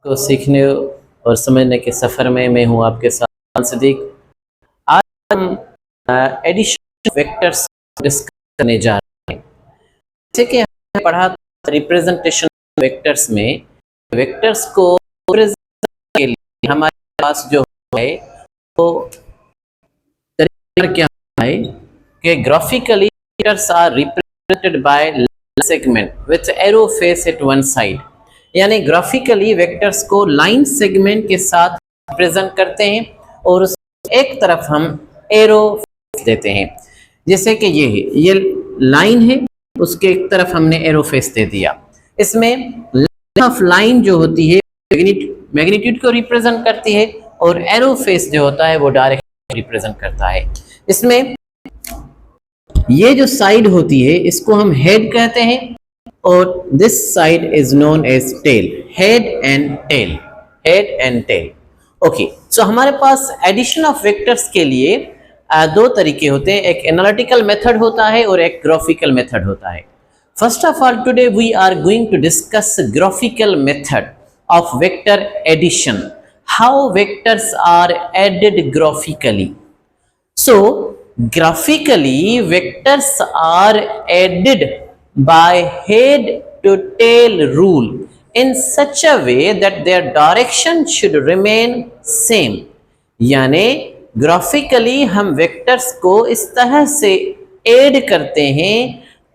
को सीखने और समझने के सफ़र में मैं हूँ आपके साथ सदीक। आज हम एडिशन वेक्टर्स डिस्कस करने जा रहे हैं। जैसे कि हमने पढ़ा रिप्रेजेंटेशन वेक्टर्स में, वेक्टर्स को रिप्रेजेंट के लिए हमारे पास जो है वो तरीका क्या है कि graphically vectors are represented by segment with arrow face at one side. यानी ग्राफिकली वेक्टर्स को लाइन सेगमेंट के साथ रिप्रेजेंट करते हैं और उस एक तरफ हम एरो फेस देते हैं। जैसे कि ये है, ये लाइन है, उसके एक तरफ हमने एरो फेस दे दिया। इसमें लेंथ ऑफ लाइन जो होती है मैग्नीट्यूड को रिप्रेजेंट करती है और एरो फेस जो होता है वो डायरेक्शन रिप्रेजेंट करता है। इसमें ये जो साइड होती है इसको हम हेड कहते हैं और this side is known as tail. Head and tail, head and tail. Okay, so हमारे पास एडिशन ऑफ वेक्टर्स के लिए दो तरीके होते हैं, एक एनालिटिकल मेथड होता है और एक ग्राफिकल मेथड होता है। First of all today we are going to discuss graphical method of vector addition, how vectors are added graphically. So graphically vectors are added by head to tail rule in such a way that their direction should remain same। यानी graphically हम vectors को इस तरह से add करते हैं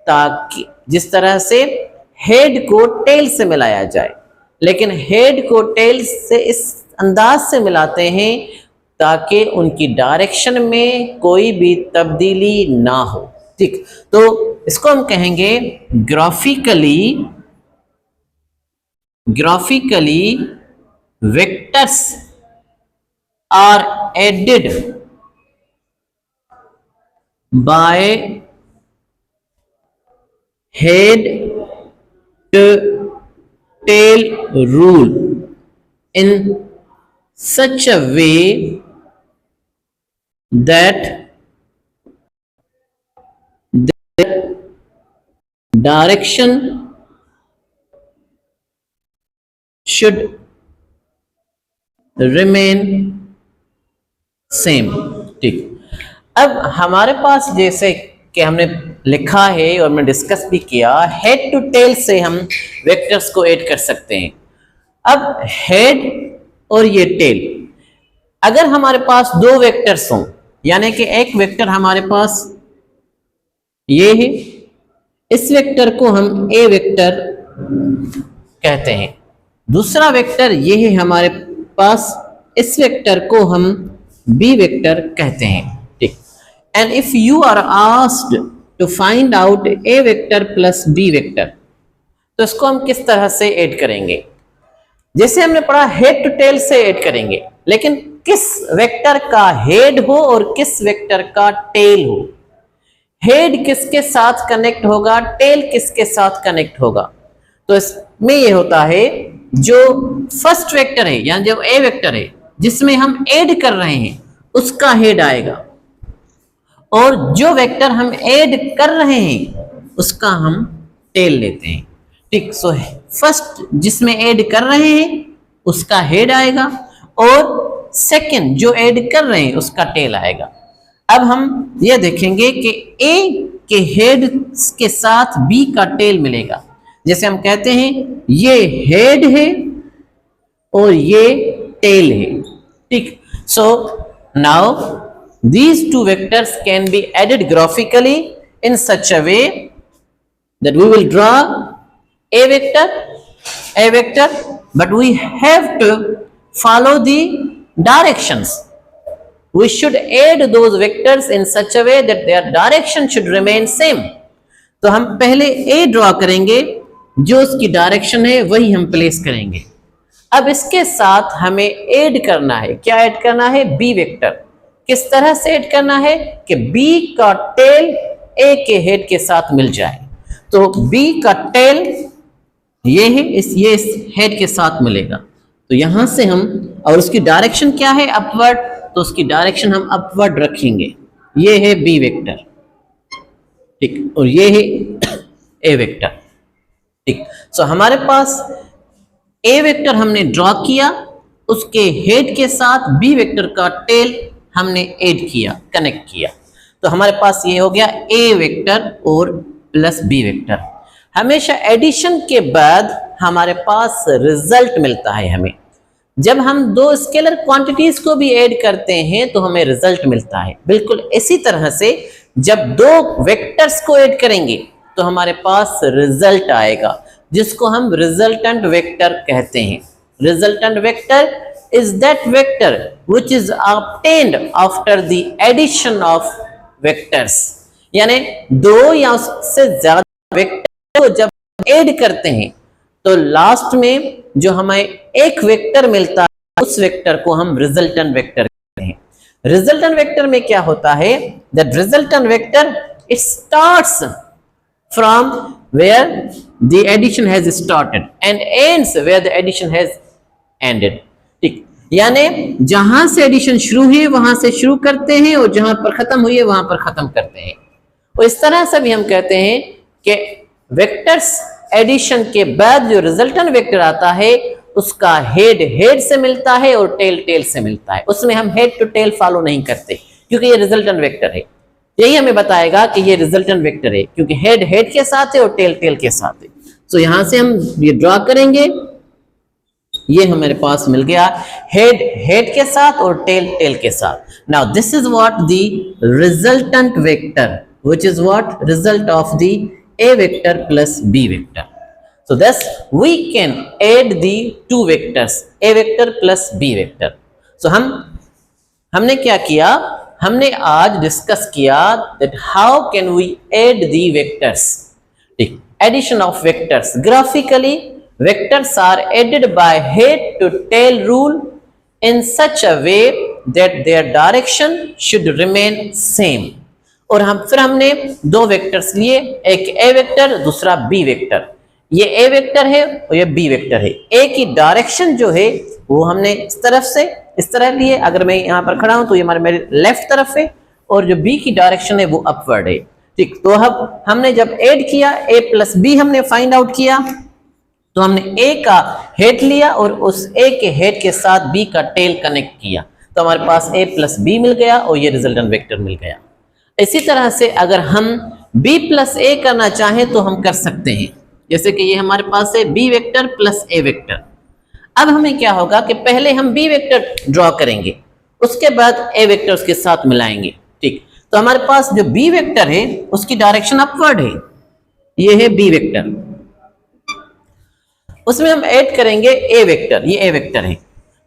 ताकि जिस तरह से हेड को टेल से मिलाया जाए, लेकिन हेड को टेल से इस अंदाज से मिलाते हैं ताकि उनकी डायरेक्शन में कोई भी तब्दीली ना हो। ठीक, तो इसको हम कहेंगे graphically vectors are added by head to tail rule in such a way that the direction should remain same। ठीक, अब हमारे पास जैसे कि हमने लिखा है और हमने डिस्कस भी किया, हेड टू टेल से हम वेक्टर्स को ऐड कर सकते हैं। अब हेड और ये टेल, अगर हमारे पास दो वेक्टर्स हों, यानी कि एक वेक्टर हमारे पास ये है, इस वेक्टर को हम ए वेक्टर कहते हैं, दूसरा वेक्टर ये है हमारे पास, इस वेक्टर को हम बी वेक्टर कहते हैं। ठीक, and if you are asked to find out A vector plus B vector, तो इसको हम किस तरह से ऐड करेंगे? जैसे हमने पढ़ा हेड टू टेल से ऐड करेंगे, लेकिन किस वेक्टर का हेड हो और किस वेक्टर का टेल हो। हेड किसके साथ कनेक्ट होगा, टेल किसके साथ कनेक्ट होगा। तो इसमें यह होता है जो फर्स्ट वेक्टर है, यानी जो ए वेक्टर है जिसमें हम ऐड कर रहे हैं उसका हेड आएगा, और जो वेक्टर हम ऐड कर रहे हैं उसका हम टेल लेते हैं। ठीक, सो फर्स्ट जिसमें ऐड कर रहे हैं उसका हेड आएगा और सेकंड जो ऐड कर रहे हैं उसका टेल आएगा। अब हम ये देखेंगे कि ए के हेड के साथ बी का टेल मिलेगा। जैसे हम कहते हैं ये हेड है और ये टेल है। ठीक, so now these two vectors can be added graphically in such a way that we will draw a vector, but we have to follow the directions. We should add those vectors in such a way that their direction should remain same। तो हम पहले a draw करेंगे, जो उसकी direction है वही हम place करेंगे। अब इसके साथ हमें ऐड करना है, क्या ऐड करना है? b vector. किस तरह से ऐड करना है कि b का टेल a के हेड के साथ मिल जाए। तो b का टेल ये है, इस हेड के साथ मिलेगा, तो यहां से हम, और उसकी डायरेक्शन क्या है? अपवर्ड, तो उसकी डायरेक्शन हम अपवर्ड रखेंगे। ये है बी वेक्टर, ठीक, और ये है ए वेक्टर। ठीक, सो हमारे पास ए वेक्टर हमने ड्रॉ किया, उसके हेड के साथ बी वेक्टर का टेल हमने ऐड किया, कनेक्ट किया, तो हमारे पास ये हो गया ए वेक्टर और प्लस बी वेक्टर। हमेशा एडिशन के बाद हमारे पास रिजल्ट मिलता है हमें। जब हम दो स्केलर क्वांटिटीज को भी ऐड करते हैं तो हमें रिजल्ट मिलता है। बिल्कुल इसी तरह से जब दो वेक्टर्स को ऐड करेंगे तो हमारे पास रिजल्ट आएगा, जिसको हम रिजल्टेंट वेक्टर कहते हैं। Resultant vector is that vector which is obtained after the addition of vectors, यानी दो या उससे ज्यादा वेक्टर को जब ऐड करते हैं तो लास्ट में जो हमें एक वेक्टर मिलता है उस वेक्टर को हम रिजल्टेंट वेक्टर कहते हैं। रिजल्टेंट वेक्टर में क्या होता है, that resultant vector it starts from where the addition has started and ends where the addition has ended। ठीक, यानी जहां से एडिशन शुरू हुई वहां से शुरू करते हैं और जहां पर खत्म हुई है वहां पर खत्म करते हैं। और इस तरह से भी हम कहते हैं कि वेक्टर्स एडिशन के बाद जो रिजल्टेंट वेक्टर आता है उसका हेड हेड से मिलता है और टेल टेल से मिलता है। उसमें हम हेड टू टेल फॉलो नहीं करते क्योंकि ये रिजल्टेंट वेक्टर है। यही हमें बताएगा कि ये रिजल्टेंट वेक्टर है क्योंकि हेड हेड के साथ है और टेल टेल के साथ है। तो यहां से हम ये ड्रॉ करेंगे, ये हमारे पास मिल गया हेड हेड के साथ और टेल टेल के साथ। Now this is what the resultant vector which is what result of the A vector plus B vector. So thus we can add the two vectors a vector plus b vector। सो हमने क्या किया, हमने आज discuss किया that how can we add the vectors। addition of vectors graphically, vectors are added by head to tail rule in such a way that their direction should remain same। और फिर हमने दो वेक्टर्स लिए, एक ए vector दूसरा B vector. ये ए vector है और ये बी वेक्टर है। ए की डायरेक्शन जो है वो हमने इस तरफ से इस तरह लिए, अगर मैं यहाँ पर खड़ा हूं तो ये मेरे लेफ्ट तरफ है, और जो बी की डायरेक्शन है वो अपवर्ड है। ठीक, तो अब हमने जब ऐड किया ए प्लस बी हमने फाइंड आउट किया तो हमने ए का हेड लिया और उस ए के हेड के साथ बी का टेल कनेक्ट किया तो हमारे पास ए प्लस बी मिल गया और ये रिजल्टेंट वेक्टर मिल गया। इसी तरह से अगर हम बी प्लस ए करना चाहें तो हम कर सकते हैं, जैसे कि ये हमारे पास है B vector plus A vector. अब हमें क्या होगा कि पहले हम बी वेक्टर ड्रॉ करेंगे, उसके बाद ए वेक्टर उसके साथ मिलाएंगे। ठीक, तो हमारे पास जो बी वेक्टर है उसकी डायरेक्शन अपवर्ड है, ये है बी वेक्टर, उसमें हम ऐड करेंगे ए वेक्टर, ये ए वेक्टर है।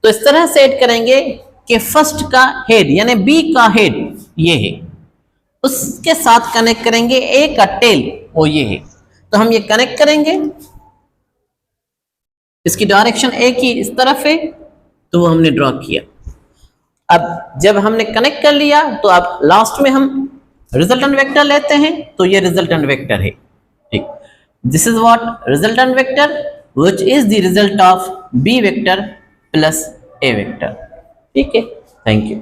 तो इस तरह से ऐड करेंगे कि फर्स्ट का हेड यानी बी का हेड ये है, उसके साथ कनेक्ट करेंगे ए का टेल वो ये है। तो हम ये कनेक्ट करेंगे, इसकी डायरेक्शन ए की इस तरफ है तो वो हमने ड्रॉ किया। अब जब हमने कनेक्ट कर लिया तो अब लास्ट में हम रिजल्टेंट वेक्टर लेते हैं तो ये रिजल्टेंट वेक्टर है। ठीक, this is what resultant vector which is the result of B vector plus A vector. ठीक है, थैंक यू।